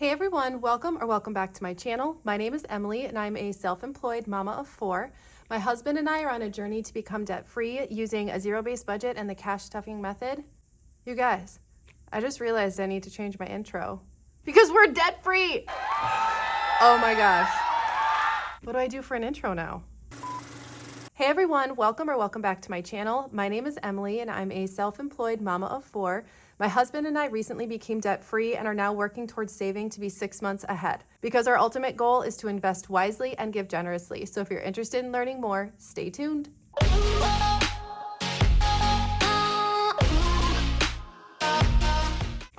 Hey everyone, welcome back to my channel. My name is Emily and I'm a self-employed mama of 4. My husband and I are on a journey to become debt-free using a zero-based budget and the cash stuffing method. You guys, I just realized I need to change my intro because we're debt-free. Oh my gosh. What do I do for an intro now? Hey everyone, welcome back to my channel. My name is Emily and I'm a self-employed mama of 4. My husband and I recently became debt-free and are now working towards saving to be 6 months ahead because our ultimate goal is to invest wisely and give generously. So if you're interested in learning more, stay tuned.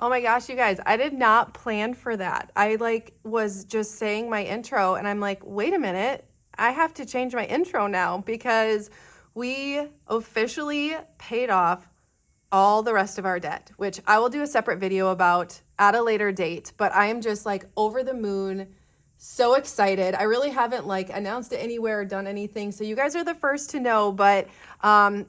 Oh my gosh, you guys, I did not plan for that. I was just saying my intro and I'm like, wait a minute. I have to change my intro now because we officially paid off all the rest of our debt, which I will do a separate video about at a later date, but I am just over the moon, so excited. I really haven't announced it anywhere or done anything, so you guys are the first to know, but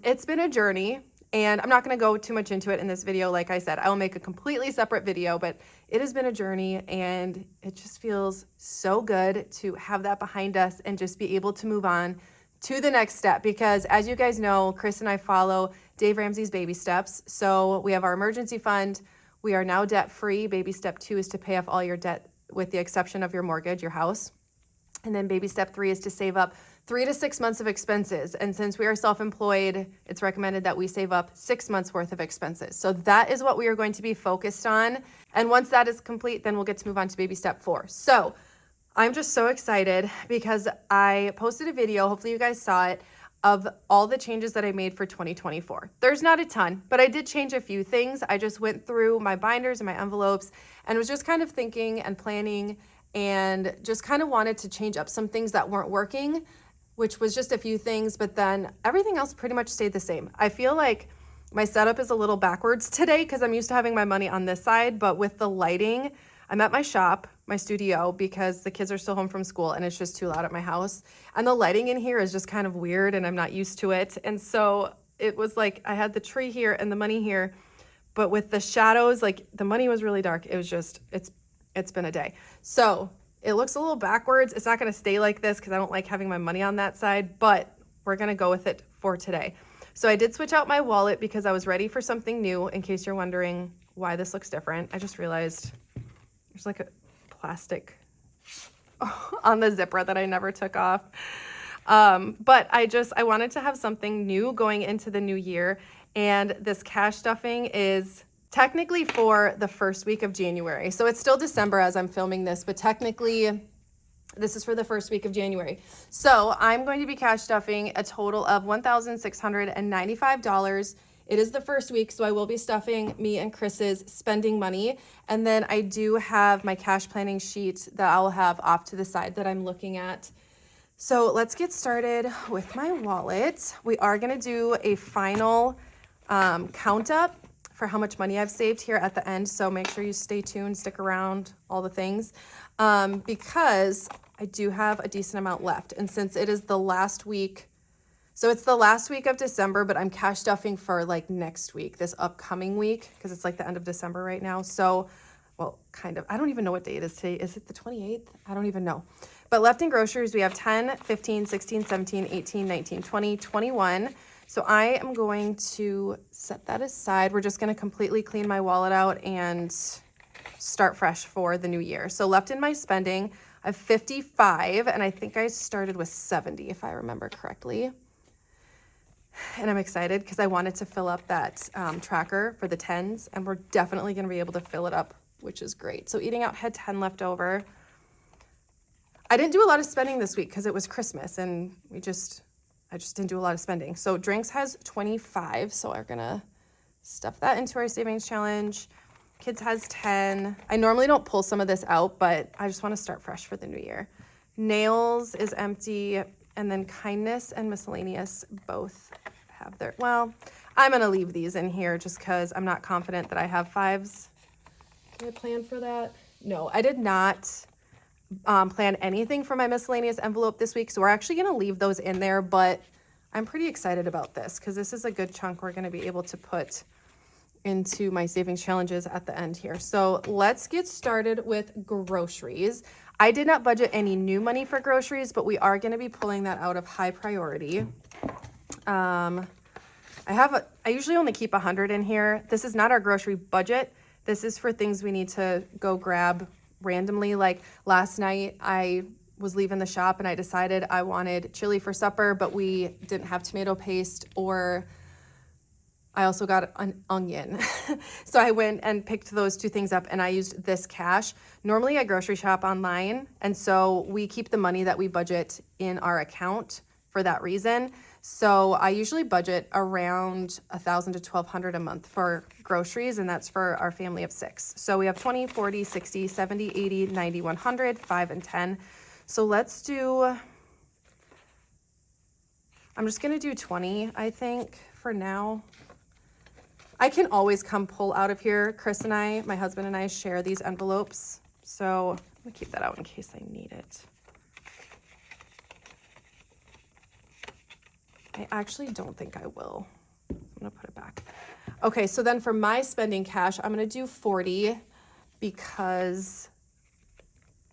it's been a journey and I'm not gonna go too much into it in this video. Like I said, I will make a completely separate video, but it has been a journey and it just feels so good to have that behind us and just be able to move on to the next step, because as you guys know, Chris and I follow Dave Ramsey's baby steps. So we have our emergency fund. We are now debt free. Baby step 2 is to pay off all your debt with the exception of your mortgage, your house. And then baby step 3 is to save up 3 to 6 months of expenses. And since we are self-employed, it's recommended that we save up 6 months worth of expenses. So that is what we are going to be focused on. And once that is complete, then we'll get to move on to baby step 4. So I'm just so excited because I posted a video, hopefully you guys saw it, of all the changes that I made for 2024. There's not a ton, but I did change a few things. I just went through my binders and my envelopes and was just kind of thinking and planning and just kind of wanted to change up some things that weren't working, which was just a few things, but then everything else pretty much stayed the same. I feel like my setup is a little backwards today because I'm used to having my money on this side, but with the lighting, I'm at my shop, my studio, because the kids are still home from school and it's just too loud at my house. And the lighting in here is just kind of weird and I'm not used to it. And so it was like I had the tree here and the money here, but with the shadows, the money was really dark. It was just, it's been a day. So it looks a little backwards. It's not going to stay like this because I don't like having my money on that side, but we're going to go with it for today. So I did switch out my wallet because I was ready for something new. In case you're wondering why this looks different, I just realized there's a plastic on the zipper that I never took off. But I wanted to have something new going into the new year. And this cash stuffing is technically for the first week of January. So it's still December as I'm filming this, but technically this is for the first week of January. So I'm going to be cash stuffing a total of $1,695. It is the first week, so I will be stuffing me and Chris's spending money. And then I do have my cash planning sheet that I'll have off to the side that I'm looking at. So let's get started with my wallet. We are gonna do a final count up for how much money I've saved here at the end. So make sure you stay tuned, stick around, all the things, because I do have a decent amount left. And since it is the last week, so it's the last week of December, but I'm cash stuffing for next week, this upcoming week, because it's the end of December right now. So, well, kind of, I don't even know what day it is today. Is it the 28th? I don't even know. But left in groceries, we have 10, 15, 16, 17, 18, 19, 20, 21. So I am going to set that aside. We're just going to completely clean my wallet out and start fresh for the new year. So left in my spending, I have 55, and I think I started with 70, if I remember correctly. And I'm excited because I wanted to fill up that tracker for the 10s, and we're definitely going to be able to fill it up, which is great. So eating out had 10 left over. I didn't do a lot of spending this week because it was Christmas, and I just didn't do a lot of spending. So drinks has 25, so we're going to stuff that into our savings challenge. Kids has 10. I normally don't pull some of this out, but I just want to start fresh for the new year. Nails is empty. And then kindness and miscellaneous both have their, well, I'm going to leave these in here just because I'm not confident that I have 5s. Did I plan for that? No, I did not plan anything for my miscellaneous envelope this week. So we're actually going to leave those in there, but I'm pretty excited about this because this is a good chunk we're going to be able to put into my savings challenges at the end here. So let's get started with groceries. I did not budget any new money for groceries, but we are going to be pulling that out of high priority. I usually only keep 100 in here. This is not our grocery budget. This is for things we need to go grab randomly. Like last night, I was leaving the shop and I decided I wanted chili for supper, but we didn't have tomato paste, or I also got an onion. So I went and picked those two things up and I used this cash. Normally I grocery shop online, and so we keep the money that we budget in our account for that reason. So I usually budget around $1,000 to $1,200 a month for groceries, and that's for our family of 6. So we have 20, 40, 60, 70, 80, 90, 100, 5, and 10. So let's do, I'm just gonna do 20, I think, for now. I can always come pull out of here. Chris and I, my husband and I, share these envelopes. So I'm gonna keep that out in case I need it. I actually don't think I will. I'm gonna put it back. Okay, so then for my spending cash, I'm gonna do 40 because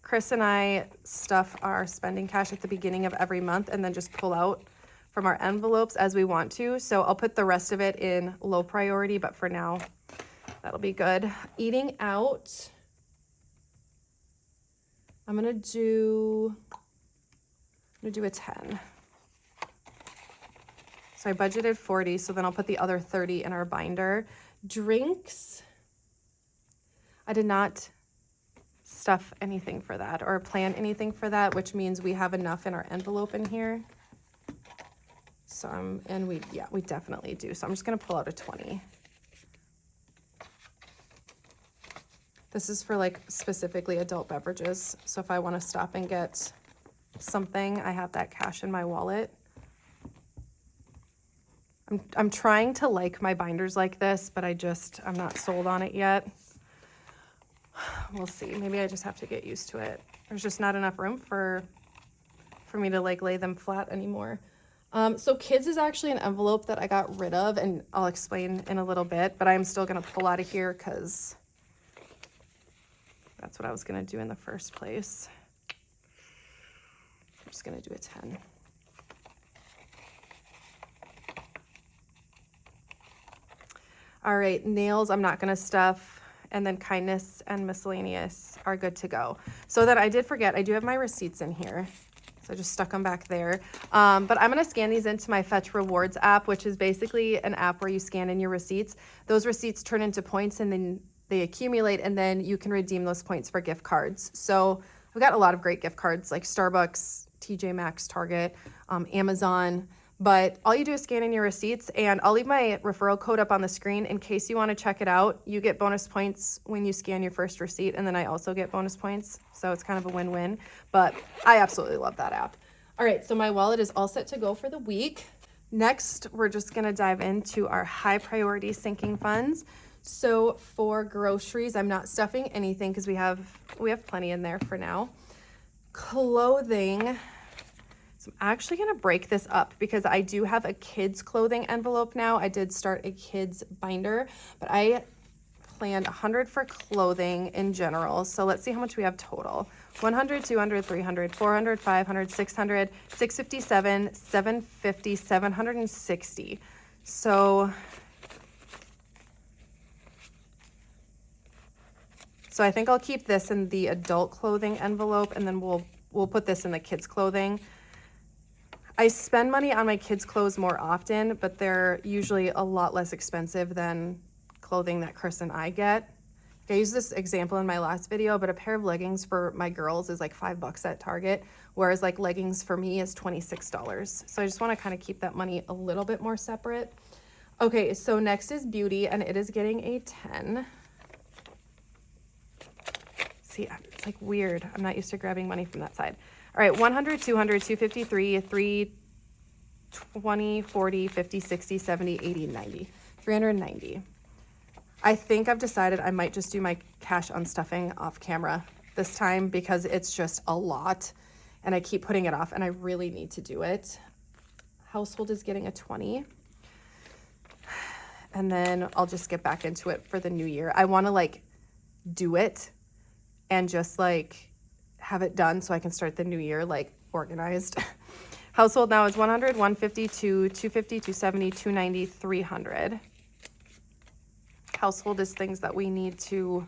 Chris and I stuff our spending cash at the beginning of every month and then just pull out from our envelopes as we want to. So I'll put the rest of it in low priority, but for now, that'll be good. Eating out, I'm gonna do a 10. So I budgeted 40, so then I'll put the other 30 in our binder. Drinks, I did not stuff anything for that or plan anything for that, which means we have enough in our envelope in here. So we definitely do. So I'm just gonna pull out a 20. This is for like specifically adult beverages. So if I wanna stop and get something, I have that cash in my wallet. I'm trying to like my binders like this, but I'm not sold on it yet. We'll see. Maybe I just have to get used to it. There's just not enough room for me to like lay them flat anymore. So kids is actually an envelope that I got rid of, and I'll explain in a little bit, but I'm still gonna pull out of here because that's what I was gonna do in the first place. I'm just gonna do a 10. All right, nails, I'm not gonna stuff, and then kindness and miscellaneous are good to go. So then I did forget, I do have my receipts in here. So I just stuck them back there. But I'm gonna scan these into my Fetch Rewards app, which is basically an app where you scan in your receipts. Those receipts turn into points and then they accumulate, and then you can redeem those points for gift cards. So I've got a lot of great gift cards like Starbucks, TJ Maxx, Target, Amazon. But all you do is scan in your receipts, and I'll leave my referral code up on the screen in case you want to check it out. You get bonus points when you scan your first receipt, and then I also get bonus points. So it's kind of a win-win, but I absolutely love that app. All right, so my wallet is all set to go for the week. Next, we're just gonna dive into our high priority sinking funds. So for groceries, I'm not stuffing anything because we have plenty in there for now. Clothing, so I'm actually gonna break this up because I do have a kids clothing envelope now. I did start a kids binder, but I planned 100 for clothing in general. So let's see how much we have total. 100, 200, 300, 400, 500, 600, 657, 750, 760. So I think I'll keep this in the adult clothing envelope, and then we'll put this in the kids clothing. I spend money on my kids' clothes more often, but they're usually a lot less expensive than clothing that Chris and I get. I used this example in my last video, but a pair of leggings for my girls is like $5 at Target, whereas like leggings for me is $26. So I just want to kind of keep that money a little bit more separate. Okay, so next is beauty, and it is getting a 10. See, it's like weird. I'm not used to grabbing money from that side. All right, 100, 200, 253, 320, 40, 50, 60, 70, 80, 90, 390. I think I've decided I might just do my cash unstuffing off camera this time because it's just a lot and I keep putting it off and I really need to do it. Household is getting a 20. and then I'll just get back into it for the new year. I want to like do it and just like have it done so I can start the new year like organized. Household now is 100, 152, 250, 270, 290, 300. Household is things that we need to,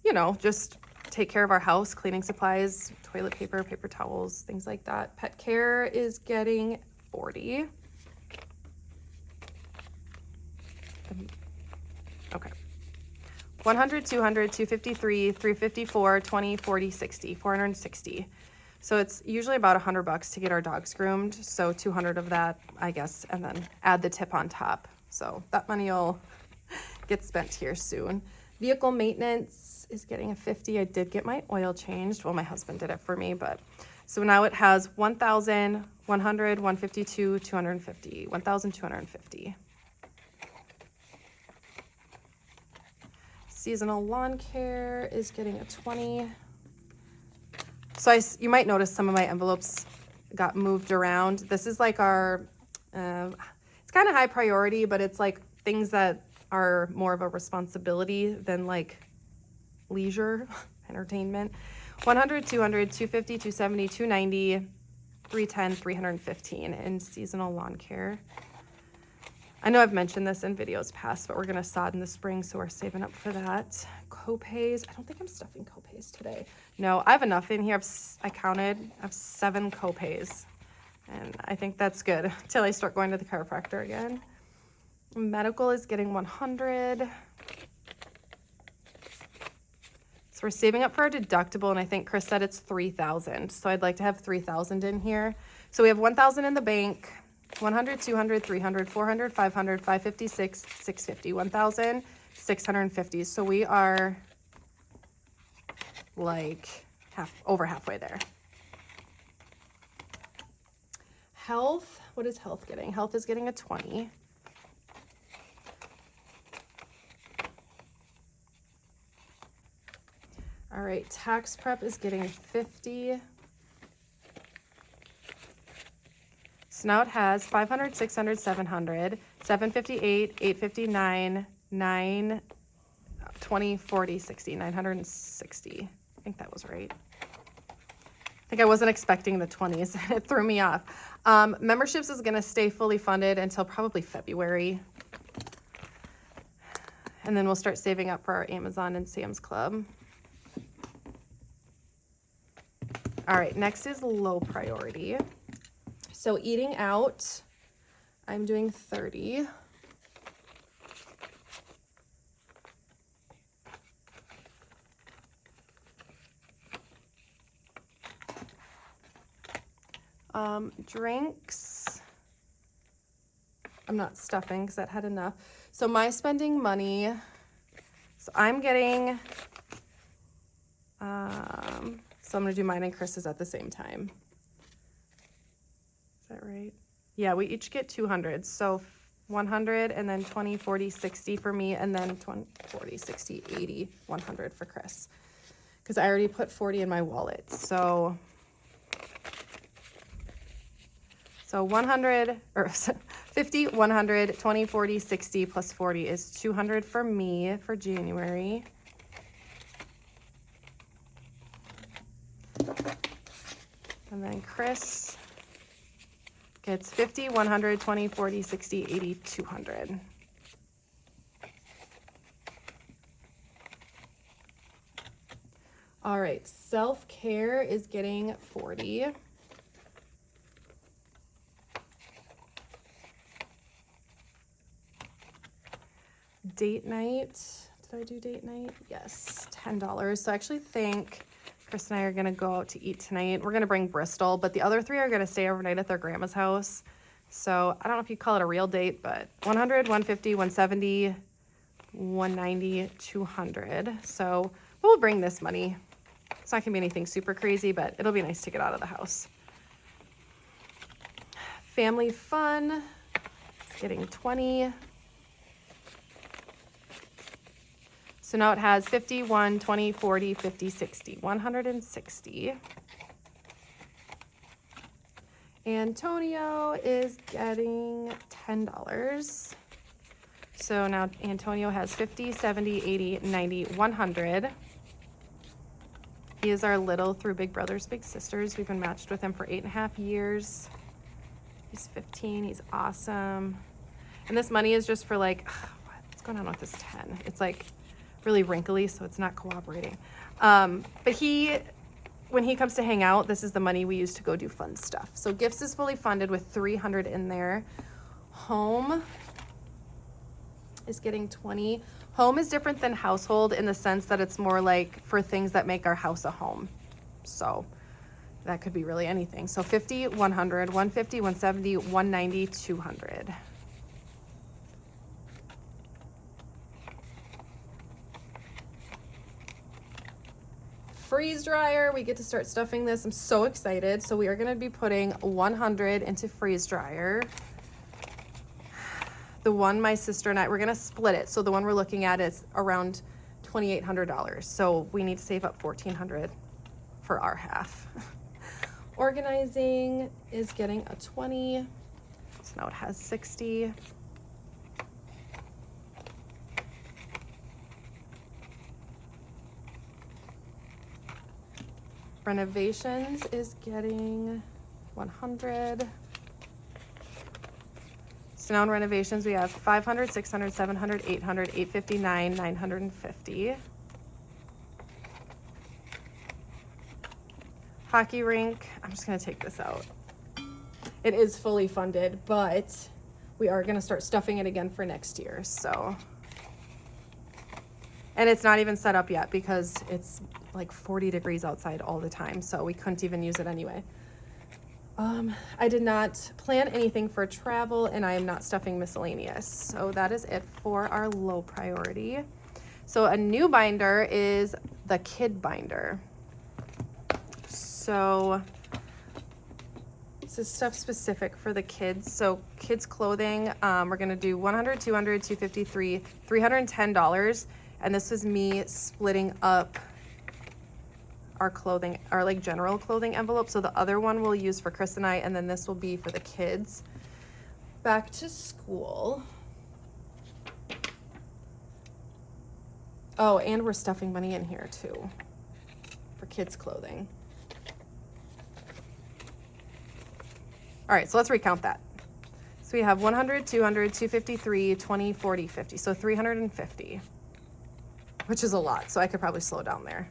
you know, just take care of our house, cleaning supplies, toilet paper, paper towels, things like that. Pet care is getting 40. Okay. 100, 200, 253, 354, 20, 40, 60, 460. So it's usually about $100 to get our dogs groomed. So 200 of that, I guess, and then add the tip on top. So that money will get spent here soon. Vehicle maintenance is getting a 50. I did get my oil changed. Well, my husband did it for me, but so now it has 1,000, 100, 152, 250, 1,250. Seasonal lawn care is getting a 20. So you might notice some of my envelopes got moved around. This is like our, it's kind of high priority, but it's like things that are more of a responsibility than like leisure, entertainment. 100, 200, 250, 270, 290, 310, 315 in seasonal lawn care. I know I've mentioned this in videos past, but we're going to sod in the spring, so we're saving up for that. Copays. I don't think I'm stuffing copays today. No, I have enough in here. I counted. I have 7 copays, and I think that's good until I start going to the chiropractor again. Medical is getting 100. So we're saving up for our deductible, and I think Chris said it's 3,000. So I'd like to have 3,000 in here. So we have 1,000 in the bank. 100, 200, 300, 400, 500, 556, 650, 1,650. So we are like over halfway there. Health, what is health getting? Health is getting a 20. All right, tax prep is getting 50. So now it has 500, 600, 700, 758, 859, 9, 20, 40, 60, 960. I think that was right. I think I wasn't expecting the 20s. It threw me off. Memberships is going to stay fully funded until probably February. And then we'll start saving up for our Amazon and Sam's Club. All right, next is low priority. So eating out, I'm doing 30. Drinks, I'm not stuffing because that had enough. So my spending money, so I'm getting, so I'm gonna do mine and Chris's at the same time. Is that right? Yeah, we each get 200. So 100 and then 20, 40, 60 for me, and then 20, 40, 60, 80, 100 for Chris. Because I already put 40 in my wallet. So 100 or 50, 100, 20, 40, 60 plus 40 is 200 for me for January. And then Chris gets 50, 100, 20, 40, 60, 80, 200. All right, self-care is getting 40. Date night, did I do date night? Yes, $10. So I actually think Chris and I are gonna go out to eat tonight. We're gonna bring Bristol, but the other 3 are gonna stay overnight at their grandma's house. So I don't know if you call it a real date, but 100, 150, 170, 190, 200. So we'll bring this money. It's not gonna be anything super crazy, but it'll be nice to get out of the house. Family fun, it's getting 20. So now it has 50, 1, 20, 40, 50, 60, 160. Antonio is getting $10. So now Antonio has 50, 70, 80, 90, 100. He is our little through Big Brothers Big Sisters. We've been matched with him for 8.5 years. He's 15. He's awesome. And this money is just for like, what's going on with this 10? It's like really wrinkly, so it's not cooperating. But when he comes to hang out, this is the money we use to go do fun stuff. So gifts is fully funded with 300 in there. Home is getting 20. Home is different than household in the sense that it's more like for things that make our house a home. So that could be really anything. So 50, 100, 150, 170, 190, 200. Freeze dryer, we get to start stuffing this. I'm so excited. So we are gonna be putting 100 into freeze dryer. The one my sister and I, we're gonna split it. So the one we're looking at is around $2,800. So we need to save up $1,400 for our half. Organizing is getting a 20. So now it has 60. Renovations is getting 100. So now in renovations, we have 500, 600, 700, 800, 859, 950. Hockey rink, I'm just gonna take this out. It is fully funded, but we are gonna start stuffing it again for next year, so. And it's not even set up yet because it's like 40 degrees outside all the time, so we couldn't even use it anyway. I did not plan anything for travel, and I am not stuffing miscellaneous. So that is it for our low priority. So a new binder is the kid binder. So this is stuff specific for the kids. So kids clothing, we're gonna do 100, 200, 253, $310. And this was me splitting up our clothing, our like general clothing envelope. So the other one we'll use for Chris and I, and then this will be for the kids. Back to school. Oh, and we're stuffing money in here too for kids clothing. All right, so let's recount that. So we have 100, 200, 253, 20, 40, 50. So 350, which is a lot. So I could probably slow down there.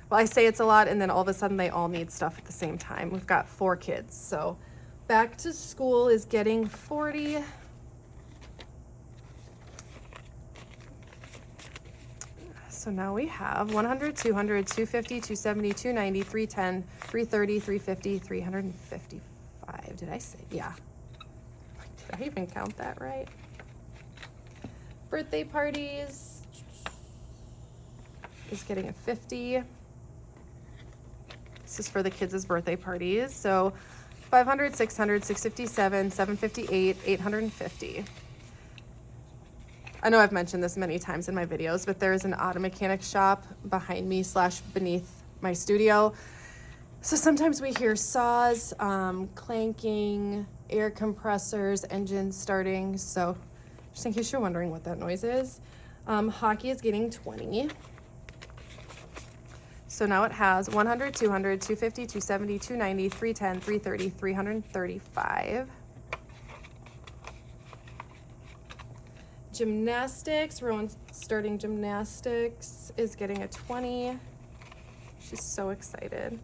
Well, I say it's a lot, and then all of a sudden they all need stuff at the same time. We've got 4 kids. So back to school is getting 40. So now we have 100, 200, 250, 270, 290, 310, 330, 350, 355. Did I say? Yeah. Did I even count that right? Birthday parties is getting a 50. This is for the kids' birthday parties. So 500, 600, 657, 758, 850. I know I've mentioned this many times in my videos, but there is an auto mechanic shop behind me / beneath my studio. So sometimes we hear saws, clanking, air compressors, engines starting. So just in case you're wondering what that noise is. Hockey is getting 20. So now it has 100, 200, 250, 270, 290, 310, 330, 335. Gymnastics, Rowan starting gymnastics is getting a 20. She's so excited.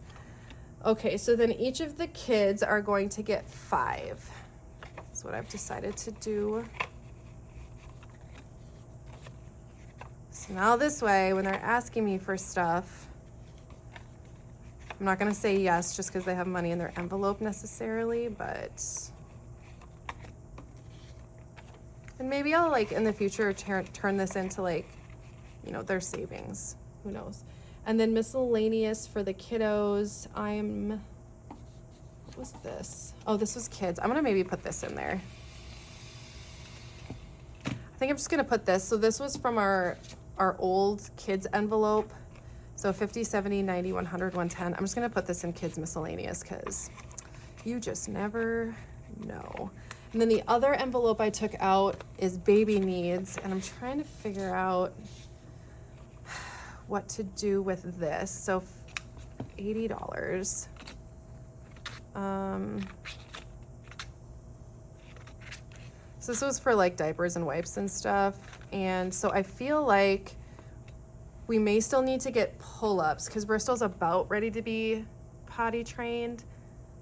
Okay, so then each of the kids are going to get 5. That's what I've decided to do. So now this way, when they're asking me for stuff, I'm not gonna say yes just because they have money in their envelope necessarily, but, and maybe I'll like in the future turn this into like, you know, their savings, who knows. And then miscellaneous for the kiddos, what was this? Oh, this was kids. I'm gonna maybe put this in there. I think I'm just gonna put this. So this was from our old kids envelope. So 50, 70, 90, 100, 110. I'm just gonna put this in kids miscellaneous because You just never know. And then the other envelope I took out is baby needs, and I'm trying to figure out what to do with this. So $80. So this was for like diapers and wipes and stuff. And so I feel like we may still need to get pull-ups because Bristol's about ready to be potty trained,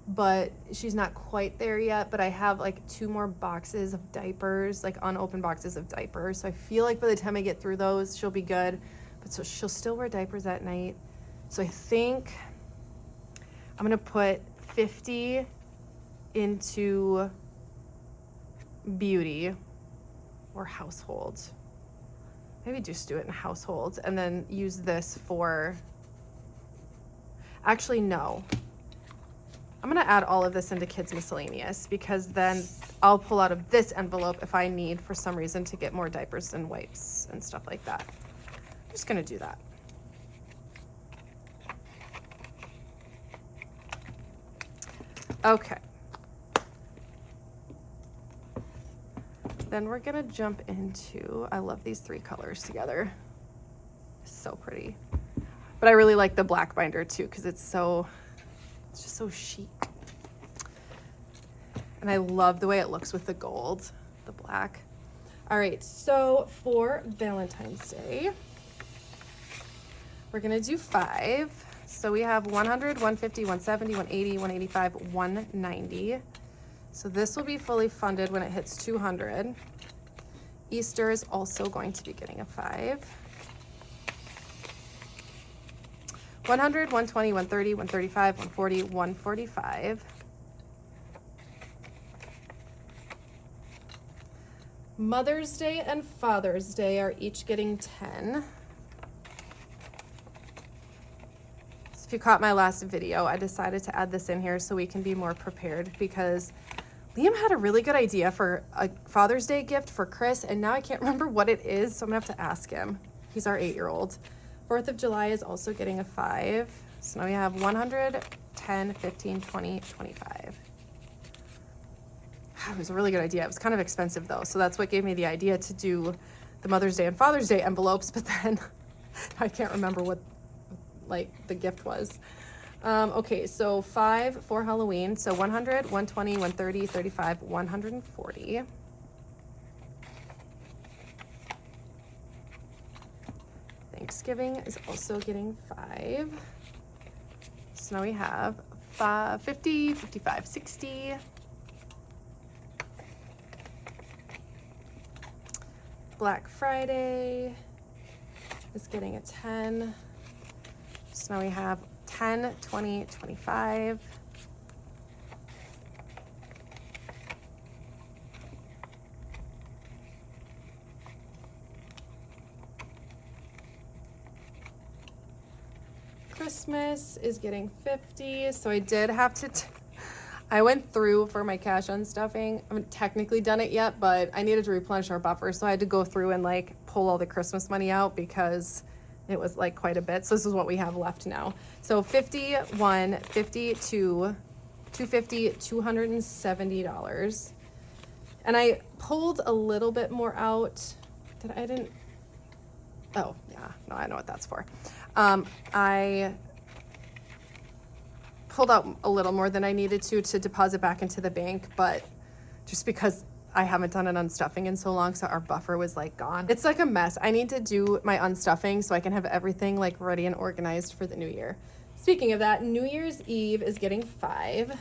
but she's not quite there yet. But I have like 2 more boxes of diapers, like unopened boxes of diapers. So I feel like by the time I get through those, she'll be good. But so she'll still wear diapers at night. So I think I'm gonna put 50 into beauty or household. Maybe just do it in household and then use this for, actually no. I'm gonna add all of this into kids miscellaneous because then I'll pull out of this envelope if I need for some reason to get more diapers and wipes and stuff like that. I'm just gonna do that. Okay. Then we're gonna jump into, I love these 3 colors together. So pretty. But I really like the black binder too because it's just so chic. And I love the way it looks with the gold, the black. All right, so for Valentine's Day, we're gonna do 5. So we have 100, 150, 170, 180, 185, 190. So this will be fully funded when it hits 200. Easter is also going to be getting a 5. 100, 120, 130, 135, 140, 145. Mother's Day and Father's Day are each getting 10. So if you caught my last video, I decided to add this in here so we can be more prepared because Liam had a really good idea for a Father's Day gift for Chris, and now I can't remember what it is, so I'm gonna have to ask him. He's our 8-year-old. 4th of July is also getting a 5. So now we have 100, 10, 15, 20, 25. It was a really good idea. It was kind of expensive though, so that's what gave me the idea to do the Mother's Day and Father's Day envelopes, but then I can't remember what like the gift was. Okay, so 5 for Halloween. So 100, 120, 130, 35, 140. Thanksgiving is also getting 5. So now we have 50, 55, 60. Black Friday is getting a 10. So now we have 10, 20, 25. Christmas is getting 50. So I did have to, I went through for my cash unstuffing. I haven't technically done it yet, but I needed to replenish our buffer. So I had to go through and like pull all the Christmas money out because it was like quite a bit. So this is what we have left now. So 51, 52, 250, $270. And I pulled a little bit more out. Oh yeah, no, I know what that's for. I pulled out a little more than I needed to deposit back into the bank, but just because I haven't done an unstuffing in so long, so our buffer was like gone. It's like a mess. I need to do my unstuffing so I can have everything like ready and organized for the new year. Speaking of that, New Year's Eve is getting 5.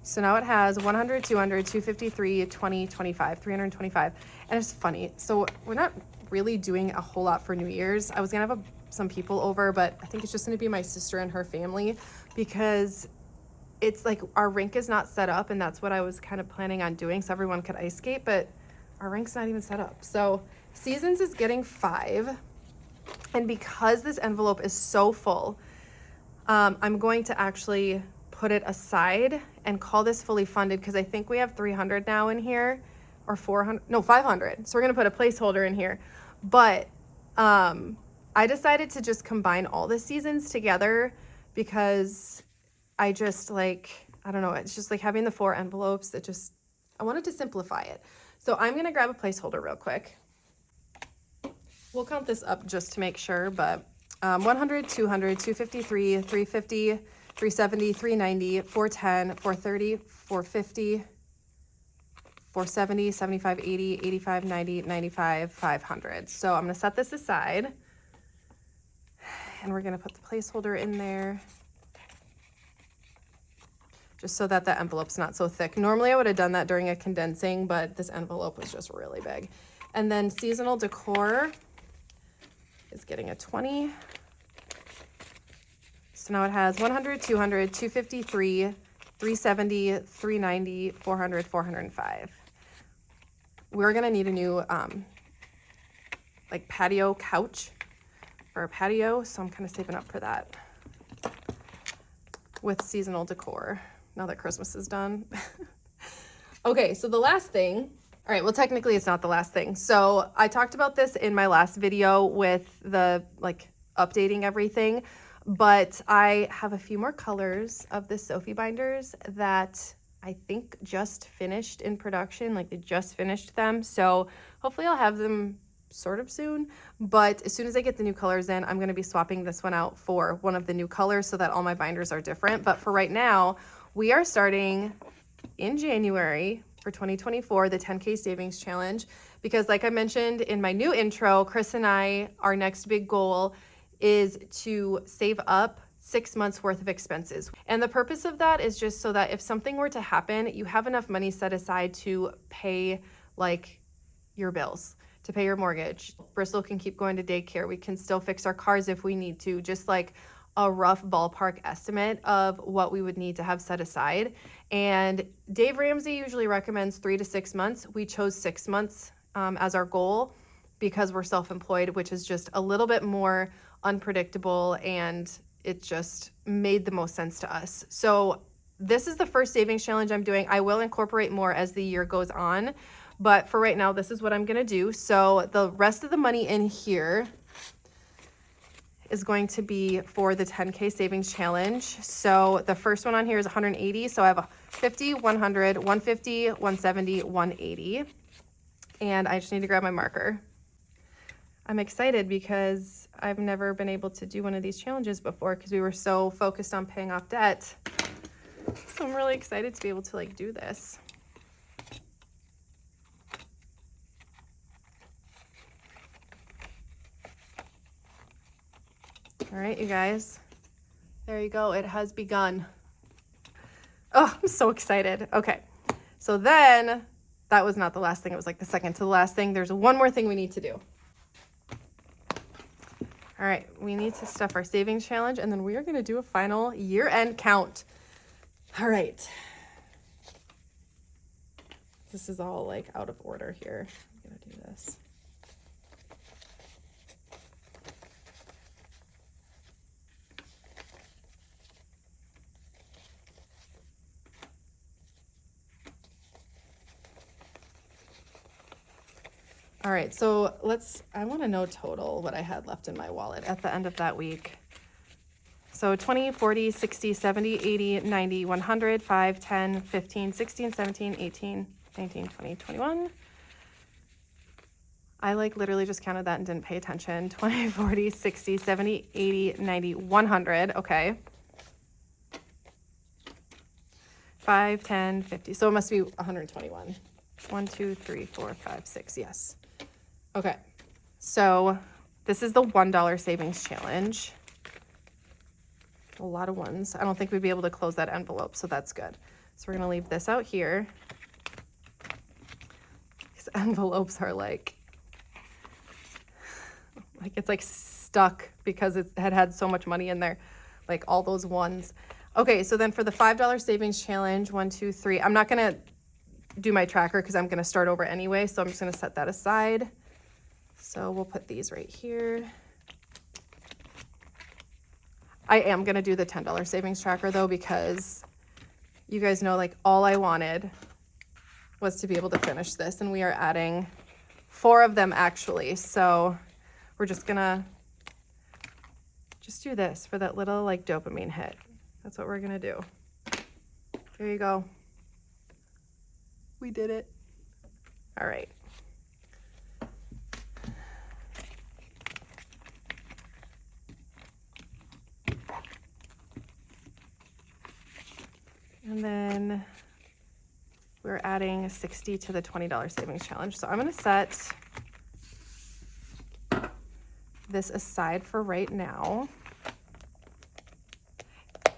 So now it has 100, 200, 253, 20, 25, 325. And it's funny. So we're not really doing a whole lot for New Year's. I was gonna have some people over, but I think it's just gonna be my sister and her family because it's like our rink is not set up, and that's what I was kind of planning on doing so everyone could ice skate, but our rink's not even set up. So Seasons is getting 5. And because this envelope is so full, I'm going to actually put it aside and call this fully funded because I think we have 300 now in here, or 400, no, 500. So we're gonna put a placeholder in here. But I decided to just combine all the seasons together because I just like, I don't know, it's just like having the 4 envelopes that just, I wanted to simplify it. So I'm gonna grab a placeholder real quick. We'll count this up just to make sure, but 100, 200, 253, 350, 370, 390, 410, 430, 450, 470, 75, 80, 85, 90, 95, 500. So I'm gonna set this aside and we're gonna put the placeholder in there just so that the envelope's not so thick. Normally I would have done that during a condensing, but this envelope was just really big. And then seasonal decor is getting a 20. So now it has 100, 200, 253, 370, 390, 400, 405. We're gonna need a new like patio couch for our patio, so I'm kind of saving up for that with seasonal decor now that Christmas is done. Okay, so the last thing, all right, well, technically it's not the last thing. So I talked about this in my last video with the like updating everything, but I have a few more colors of the Sophie binders that I think just finished in production, like they just finished them. So hopefully I'll have them sort of soon, but as soon as I get the new colors in, I'm gonna be swapping this one out for one of the new colors so that all my binders are different. But for right now, we are starting in January for 2024, the 10K Savings Challenge, because like I mentioned in my new intro, Chris and I, our next big goal is to save up 6 months worth of expenses. And the purpose of that is just so that if something were to happen, you have enough money set aside to pay like your bills, to pay your mortgage. Bristol can keep going to daycare. We can still fix our cars if we need to, just like a rough ballpark estimate of what we would need to have set aside. And Dave Ramsey usually recommends 3 to 6 months. We chose 6 months as our goal because we're self-employed, which is just a little bit more unpredictable, and it just made the most sense to us. So this is the first savings challenge I'm doing. I will incorporate more as the year goes on, but for right now, this is what I'm gonna do. So the rest of the money in here is going to be for the 10K Savings Challenge. So the first one on here is 180. So I have a 50, 100, 150, 170, 180. And I just need to grab my marker. I'm excited because I've never been able to do one of these challenges before because we were so focused on paying off debt. So I'm really excited to be able to like do this. All right, you guys, there you go. It has begun. Oh, I'm so excited. Okay, so then that was not the last thing. It was like the second to the last thing. There's one more thing we need to do. All right, we need to stuff our savings challenge, and then we are going to do a final year-end count. All right. This is all like out of order here. I'm going to do this. All right, so I want to know total what I had left in my wallet at the end of that week. So 20, 40, 60, 70, 80, 90, 100, 5, 10, 15, 16, 17, 18, 19, 20, 21. I like literally just counted that and didn't pay attention. 20, 40, 60, 70, 80, 90, 100. Okay. 5, 10, 50. So it must be 121. 1, 2, 3, 4, 5, 6. Yes. Okay. So this is the $1 savings challenge. A lot of ones. I don't think we'd be able to close that envelope, so that's good. So we're going to leave this out here. These envelopes are like it's like stuck because it had so much money in there, like all those ones. Okay, so then for the $5 savings challenge, 1, 2, 3, I'm not going to do my tracker because I'm going to start over anyway, so I'm just going to set that aside. So we'll put these right here. I am going to do the $10 savings tracker though, because you guys know like all I wanted was to be able to finish this, and we are adding 4 of them actually. So we're just going to do this for that little like dopamine hit. That's what we're going to do. There you go. We did it. All right. And then we're adding 60 to the $20 savings challenge. So I'm going to set this aside for right now.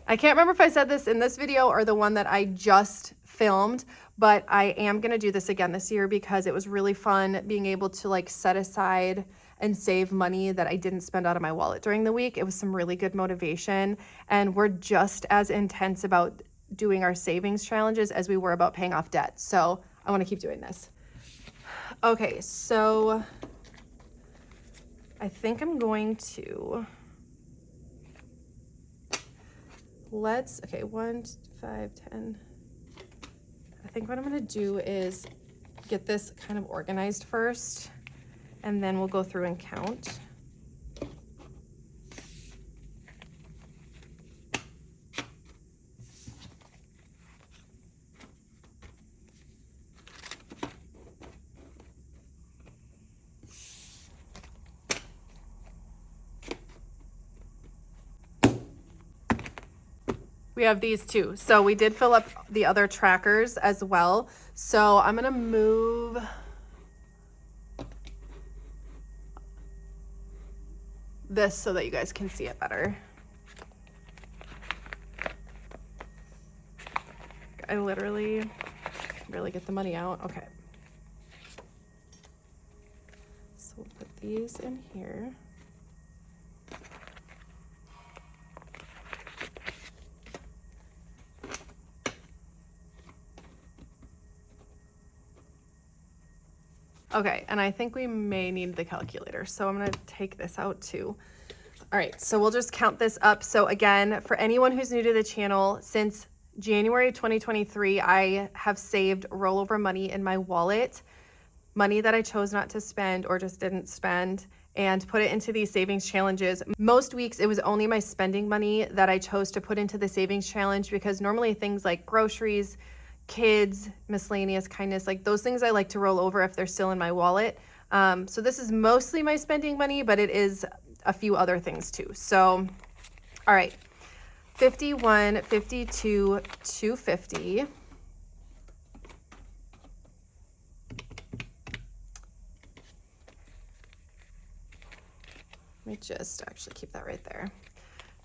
I can't remember if I said this in this video or the one that I just filmed, but I am going to do this again this year because it was really fun being able to like set aside and save money that I didn't spend out of my wallet during the week. It was some really good motivation, and we're just as intense about doing our savings challenges as we were about paying off debt. So I want to keep doing this. Okay, so I think I'm going to okay, 1, 5, 10. I think what I'm going to do is get this kind of organized first, and then we'll go through and count. We have these too. So we did fill up the other trackers as well. So I'm gonna move this so that you guys can see it better. I literally barely get the money out. Okay. So we'll put these in here. Okay, and I think we may need the calculator, so I'm gonna take this out too. All right, so we'll just count this up. So again, for anyone who's new to the channel, since January 2023, I have saved rollover money in my wallet, money that I chose not to spend or just didn't spend, and put it into these savings challenges. Most weeks, it was only my spending money that I chose to put into the savings challenge, because normally things like groceries, kids, miscellaneous, kindness, like those things I like to roll over if they're still in my wallet. So this is mostly my spending money, but it is a few other things too. So, all right, 51, 52, 250. Let me just actually keep that right there.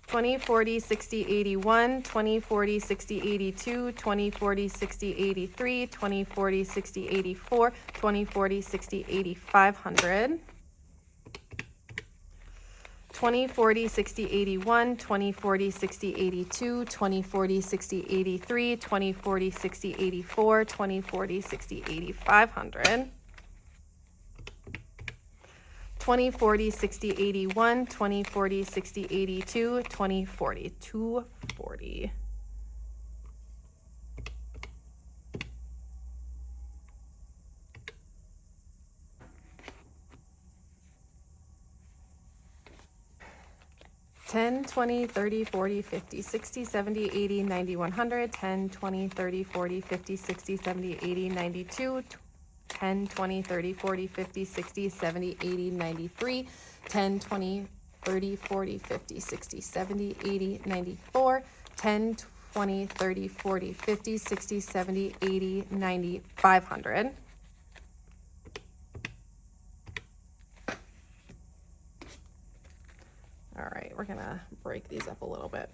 20, 40, 60, 81, 20, 40, 60, 82, 20, 40, 60, 83, 20, 40, 60, 84, 20, 40, 60, 8500. 20, 40, 60, 81, 20, 40, 60, 82, 20, 40, 60, 83, 20, 40, 60, 84, 20, 40, 60, 8500. 20, 40, 60, 81, 20, 40, 60, 82, 20, 40, 240. $10, $20, $30, $40, $50, $60, $70, $80, $90, $100, $10, $20, $30, $40, $50, $60, $70, $80, $92, 10, 20, 30, 40, 50, 60, 70, 80, 93, 10, 20, 30, 40, 50, 60, 70, 80, 94, 10, 20, 30, 40, 50, 60, 70, 80, 90, 500. All right, we're gonna break these up a little bit.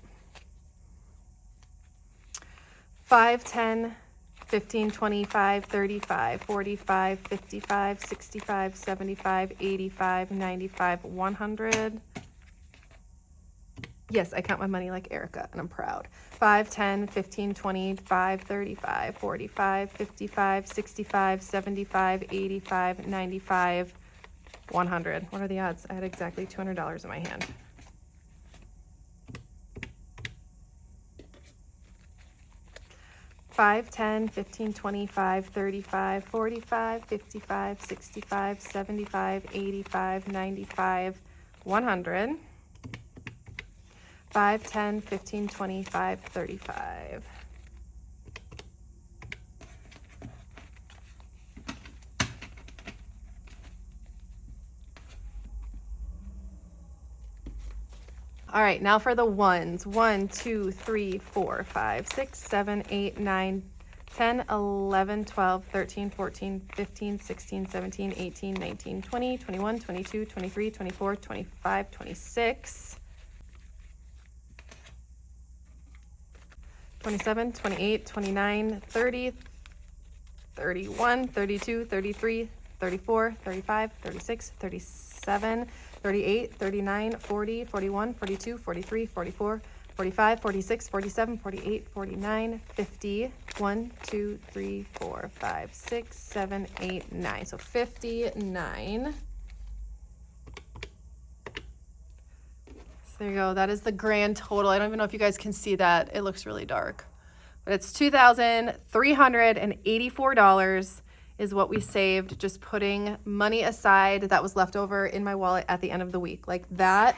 5, 10, 15, 25, 35, 45, 55, 65, 75, 85, 95, 100. Yes, I count my money like Erica, and I'm proud. 5, 10, 15, 25, 35, 45, 55, 65, 75, 85, 95, 100. What are the odds? I had exactly $200 in my hand. 5, 10, 15, 25, 35, 45, 55, 65, 75, 85, 95, 100. 5, 10, 15, 25, 35. All right, now for the ones. 1, 2, 3, 4, 5, 6, 7, 8, 9, 10, 11, 12, 13, 14, 15, 16, 17, 18, 19, 20, 21, 22, 23, 24, 25, 26, 27, 28, 29, 30, 31, 32, 33, 34, 35, 36, 37, 38, 39, 40, 41, 42, 43, 44, 45, 46, 47, 48, 49, 50, 1, 2, 3, 4, 5, 6, 7, 8, 9. So 59. So there you go. That is the grand total. I don't even know if you guys can see that. It looks really dark. But it's $2,384 is what we saved just putting money aside that was left over in my wallet at the end of the week. Like that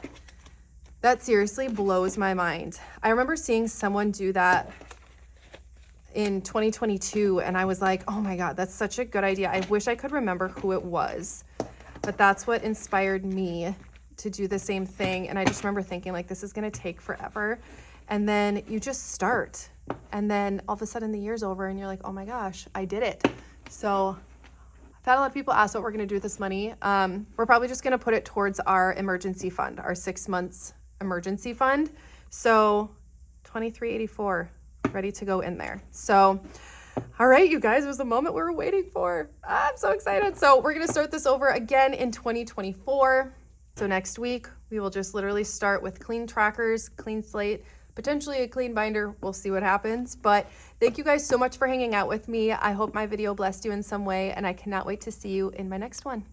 seriously blows my mind. I remember seeing someone do that in 2022 and I was like, oh my God, that's such a good idea. I wish I could remember who it was, but that's what inspired me to do the same thing. And I just remember thinking like, this is gonna take forever. And then you just start. And then all of a sudden the year's over and you're like, oh my gosh, I did it. So I've had a lot of people ask what we're gonna do with this money. We're probably just gonna put it towards our emergency fund, our 6 months emergency fund. So $2,384 ready to go in there. So, all right, you guys, it was the moment we were waiting for. I'm so excited. So we're gonna start this over again in 2024. So next week, we will just literally start with clean trackers, clean slate, potentially a clean binder. We'll see what happens. But thank you guys so much for hanging out with me. I hope my video blessed you in some way, and I cannot wait to see you in my next one.